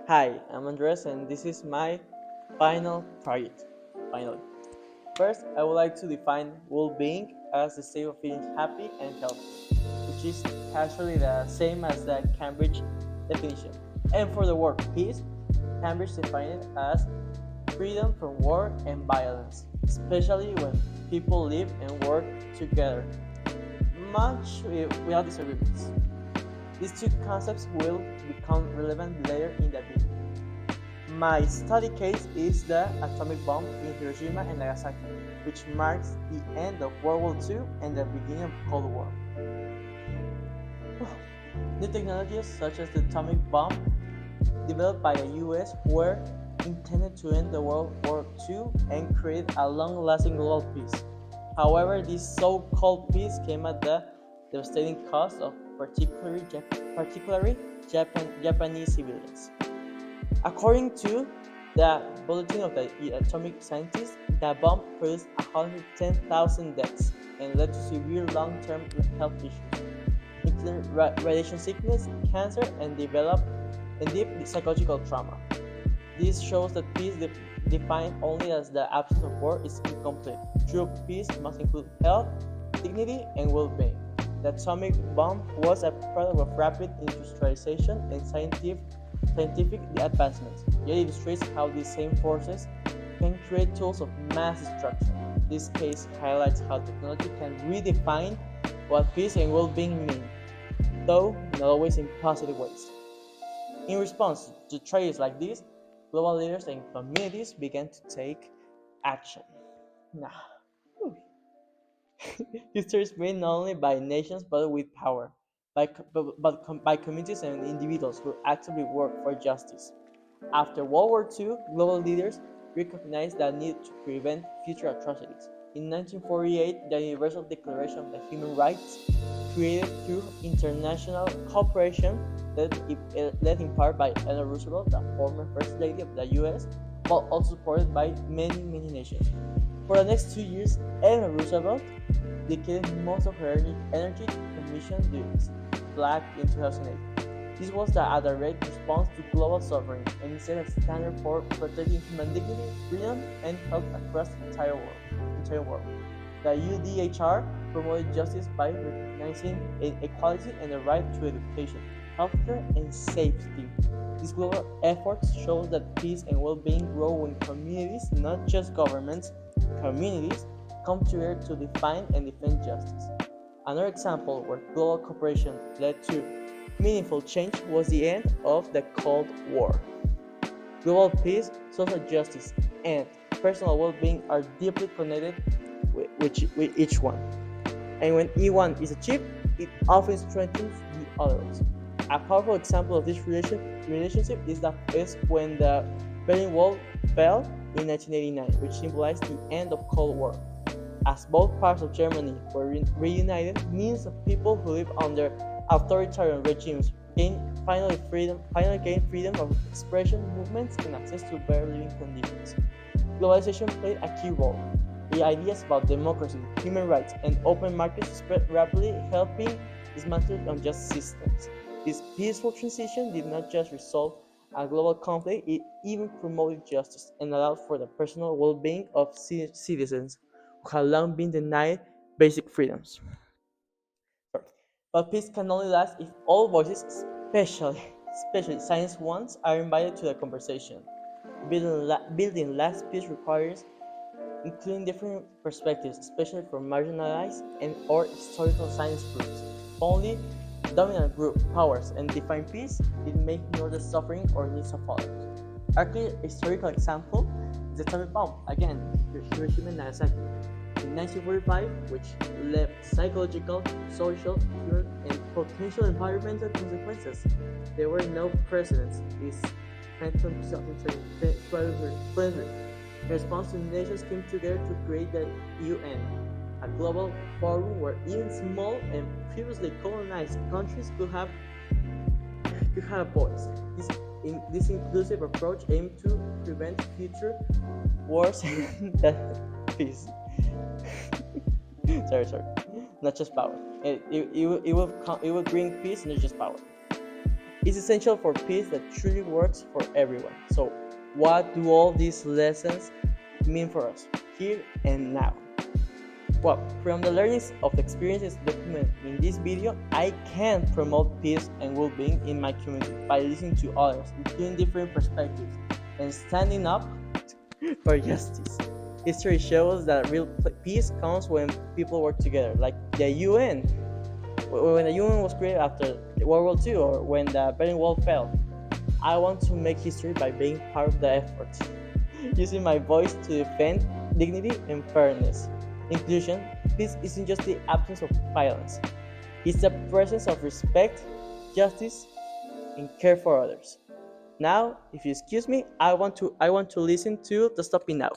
Hi, I'm Andres, and this is my final project. Finally, first, I would like to define well-being as the state of feeling happy and healthy, which is casually the same as the Cambridge definition. And for the word peace, Cambridge defined it as freedom from war and violence, especially when people live and work together, much without disagreements. These two concepts will become relevant later in the video. My study case is the atomic bomb in Hiroshima and Nagasaki, which marks the end of World War II and the beginning of the Cold War. New technologies such as the atomic bomb, developed by the US, were intended to end the World War II and create a long-lasting global peace. However, this so-called peace came at the devastating cost of particularly Japanese civilians. According to the Bulletin of the Atomic Scientists, the bomb produced 110,000 deaths and led to severe long-term health issues, including radiation sickness, cancer, and deep psychological trauma. This shows that peace defined only as the absence of war is incomplete. True peace must include health, dignity, and well-being. The atomic bomb was a product of rapid industrialization and scientific advancements, yet it illustrates how these same forces can create tools of mass destruction. This case highlights how technology can redefine what peace and well-being mean, though not always in positive ways. In response to tragedies like this, global leaders and communities began to take action. Now, history is made not only by nations but with power, by communities and individuals who actively work for justice. After World War II, global leaders recognized the need to prevent future atrocities. In 1948, the Universal Declaration of the Human Rights, created through international cooperation, led in part by Eleanor Roosevelt, the former First Lady of the US, but also supported by many nations. For the next 2 years, Eleanor Roosevelt dedicated most of her energy to commission the flag in 2008. This was a direct response to global sovereignty and set a standard for protecting human dignity, freedom, and health across the entire world. The UDHR promoted justice by recognizing equality and the right to education, healthcare, and safety. These global efforts show that peace and well-being grow when communities, not just governments, communities, come together to define and defend justice. Another example where global cooperation led to meaningful change was the end of the Cold War. Global peace, social justice, and personal well-being are deeply connected with each one. And when one is achieved, it often strengthens the others. A powerful example of this relationship is when the Berlin Wall fell in 1989, which symbolized the end of Cold War. As both parts of Germany were reunited, millions of people who lived under authoritarian regimes finally gained freedom of expression, movements, and access to better living conditions. Globalization played a key role. The ideas about democracy, human rights, and open markets spread rapidly, helping dismantle unjust systems. This peaceful transition did not just resolve a global conflict, it even promoted justice and allowed for the personal well-being of citizens who had long been denied basic freedoms. But peace can only last if all voices, especially science ones, are invited to the conversation. Building lasting peace requires including different perspectives, especially from marginalized and or historical science groups. Only dominant group powers and define peace, it may ignore the suffering or needs of others. A clear historical example is the atomic bomb, again, Hiroshima and Nagasaki. In 1945, which left psychological, social, human, and potential environmental consequences. There were no precedents. This 2023. In response, the nations came together to create the UN, a global forum where even small and previously colonized countries could have a voice. This inclusive approach aimed to prevent future wars and peace. sorry, not just power. It will bring peace, not just power. It's essential for peace that truly works for everyone. So, what do all these lessons mean for us here and now? Well, from the learnings of experiences documented in this video, I can promote peace and well-being in my community by listening to others, including different perspectives, and standing up for justice. History shows that real peace comes when people work together, like the UN. When the UN was created after World War II, or when the Berlin Wall fell, I want to make history by being part of the effort, using my voice to defend dignity and fairness. Inclusion, peace isn't just the absence of violence, it's the presence of respect, justice, and care for others. Now, if you excuse me, I want to listen to the stopping now.